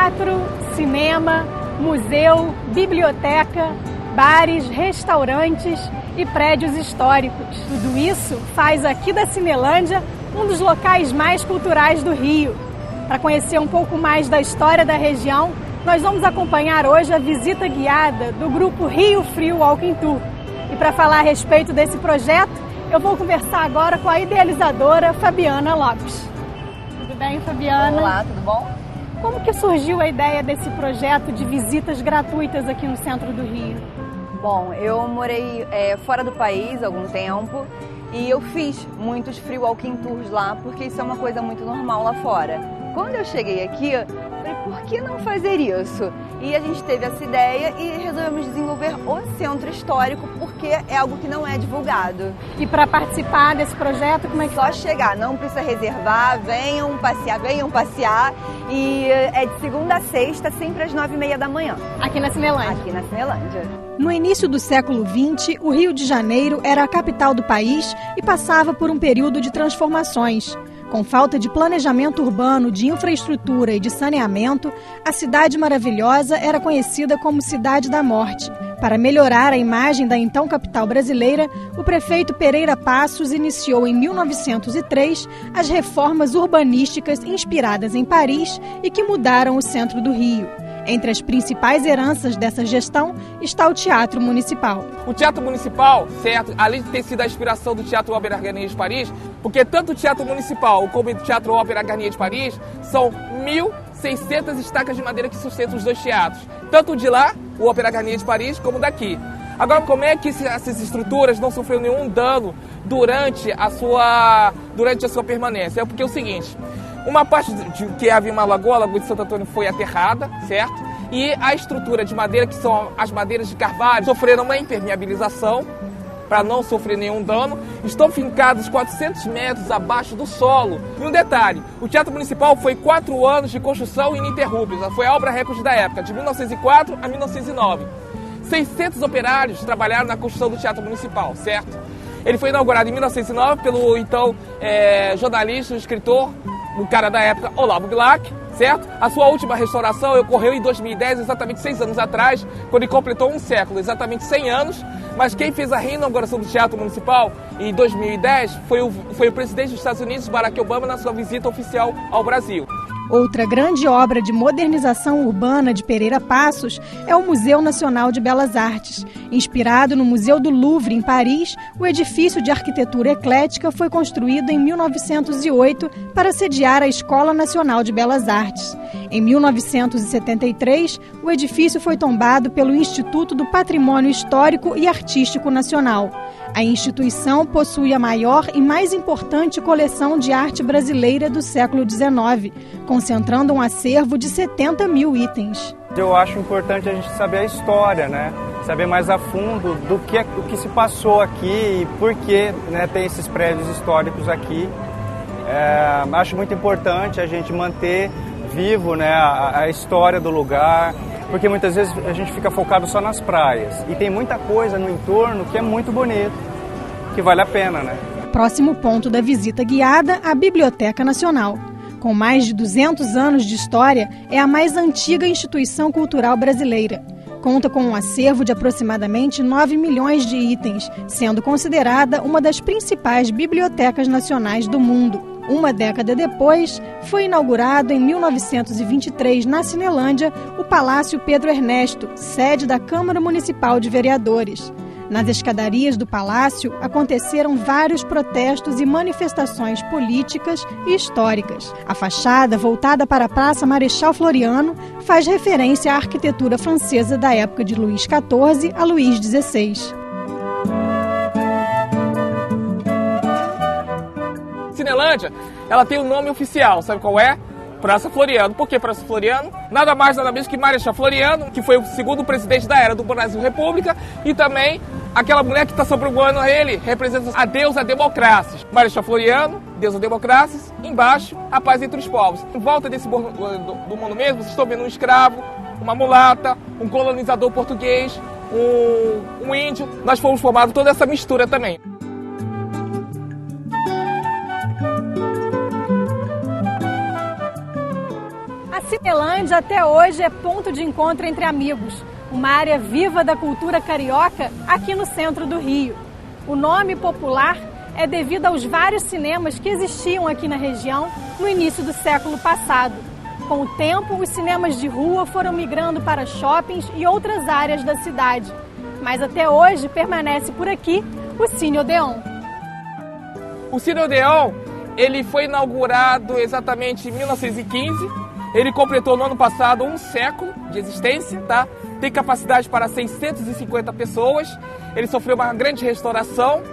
teatro, cinema, museu, biblioteca, bares, restaurantes e prédios históricos. Tudo isso faz aqui da Cinelândia um dos locais mais culturais do Rio. Para conhecer um pouco mais da história da região, nós vamos acompanhar hoje a visita guiada do grupo Rio Frio Walking Tour. E para falar a respeito desse projeto, eu vou conversar agora com a idealizadora Fabiana Lopes. Tudo bem, Fabiana? Olá, tudo bom? Como que surgiu a ideia desse projeto de visitas gratuitas aqui no centro do Rio? Bom, eu morei fora do país há algum tempo e eu fiz muitos free walking tours lá, porque isso é uma coisa muito normal lá fora. Quando eu cheguei aqui, eu falei, por que não fazer isso? E a gente teve essa ideia e resolvemos desenvolver o centro histórico, porque é algo que não é divulgado. E para participar desse projeto, como é que Só chegar, não precisa reservar, venham passear. E é de segunda a sexta, sempre às 9h30 da manhã. Aqui na Cinelândia? Aqui na Cinelândia. No início do século XX, o Rio de Janeiro era a capital do país e passava por um período de transformações. Com falta de planejamento urbano, de infraestrutura e de saneamento, a Cidade Maravilhosa era conhecida como Cidade da Morte. Para melhorar a imagem da então capital brasileira, o prefeito Pereira Passos iniciou em 1903 as reformas urbanísticas inspiradas em Paris e que mudaram o centro do Rio. Entre as principais heranças dessa gestão está o Teatro Municipal. O Teatro Municipal, certo, além de ter sido a inspiração do Teatro Ópera Garnier de Paris, porque tanto o Teatro Municipal como o Teatro Ópera Garnier de Paris são 1.600 estacas de madeira que sustentam os dois teatros. Tanto de lá, o Ópera Garnier de Paris, como daqui. Agora, como é que essas estruturas não sofreram nenhum dano durante a sua permanência? É porque é o seguinte... Uma parte que havia uma lagoa, a Lagoa de Santo Antônio foi aterrada, certo? E a estrutura de madeira, que são as madeiras de carvalho, sofreram uma impermeabilização para não sofrer nenhum dano. Estão fincados 400 metros abaixo do solo. E um detalhe, o Teatro Municipal foi 4 anos de construção ininterrupta. Foi a obra recorde da época, de 1904 a 1909. 600 operários trabalharam na construção do Teatro Municipal, certo? Ele foi inaugurado em 1909 pelo então jornalista e escritor, o cara da época, Olavo Bilac, certo? A sua última restauração ocorreu em 2010, exatamente 6 anos atrás, quando ele completou um século, exatamente 100 anos. Mas quem fez a reinauguração do Teatro Municipal em 2010 foi o presidente dos Estados Unidos, Barack Obama, na sua visita oficial ao Brasil. Outra grande obra de modernização urbana de Pereira Passos é o Museu Nacional de Belas Artes. Inspirado no Museu do Louvre, em Paris, o edifício de arquitetura eclética foi construído em 1908 para sediar a Escola Nacional de Belas Artes. Em 1973, o edifício foi tombado pelo Instituto do Patrimônio Histórico e Artístico Nacional. A instituição possui a maior e mais importante coleção de arte brasileira do século XIX, concentrando um acervo de 70 mil itens. Eu acho importante a gente saber a história, né? Saber mais a fundo do que se passou aqui e por que, né, tem esses prédios históricos aqui. Acho muito importante a gente manter vivo, né, a história do lugar, porque muitas vezes a gente fica focado só nas praias e tem muita coisa no entorno que é muito bonito, que vale a pena, né? Próximo ponto da visita guiada, a Biblioteca Nacional. Com mais de 200 anos de história, é a mais antiga instituição cultural brasileira. Conta com um acervo de aproximadamente 9 milhões de itens, sendo considerada uma das principais bibliotecas nacionais do mundo. Uma década depois, foi inaugurado em 1923, na Cinelândia, o Palácio Pedro Ernesto, sede da Câmara Municipal de Vereadores. Nas escadarias do palácio aconteceram vários protestos e manifestações políticas e históricas. A fachada, voltada para a Praça Marechal Floriano, faz referência à arquitetura francesa da época de Luís XIV a Luís XVI. Cinelândia, ela tem um nome oficial, sabe qual é? Praça Floriano. Por que Praça Floriano? Nada mais, nada menos que Marechal Floriano, que foi o segundo presidente da era do Brasil República, e também aquela mulher que está sobrevoando ele, representa a deusa Democracia. Marechal Floriano, deusa Democracia, embaixo, a paz entre os povos. Em volta do monumento, vocês estão vendo um escravo, uma mulata, um colonizador português, um índio. Nós fomos formados toda essa mistura também. A Cinelândia até hoje é ponto de encontro entre amigos, uma área viva da cultura carioca aqui no centro do Rio. O nome popular é devido aos vários cinemas que existiam aqui na região no início do século passado. Com o tempo, os cinemas de rua foram migrando para shoppings e outras áreas da cidade. Mas até hoje permanece por aqui o Cine Odeon. O Cine Odeon, ele foi inaugurado exatamente em 1915. Ele completou no ano passado um século de existência, tá? Tem capacidade para 650 pessoas. Ele sofreu uma grande restauração.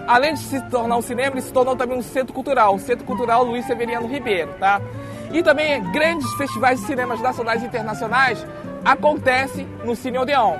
Além de se tornar um cinema, ele se tornou também um centro cultural, o Centro Cultural Luiz Severiano Ribeiro, tá? E também grandes festivais de cinemas nacionais e internacionais acontecem no Cine Odeon.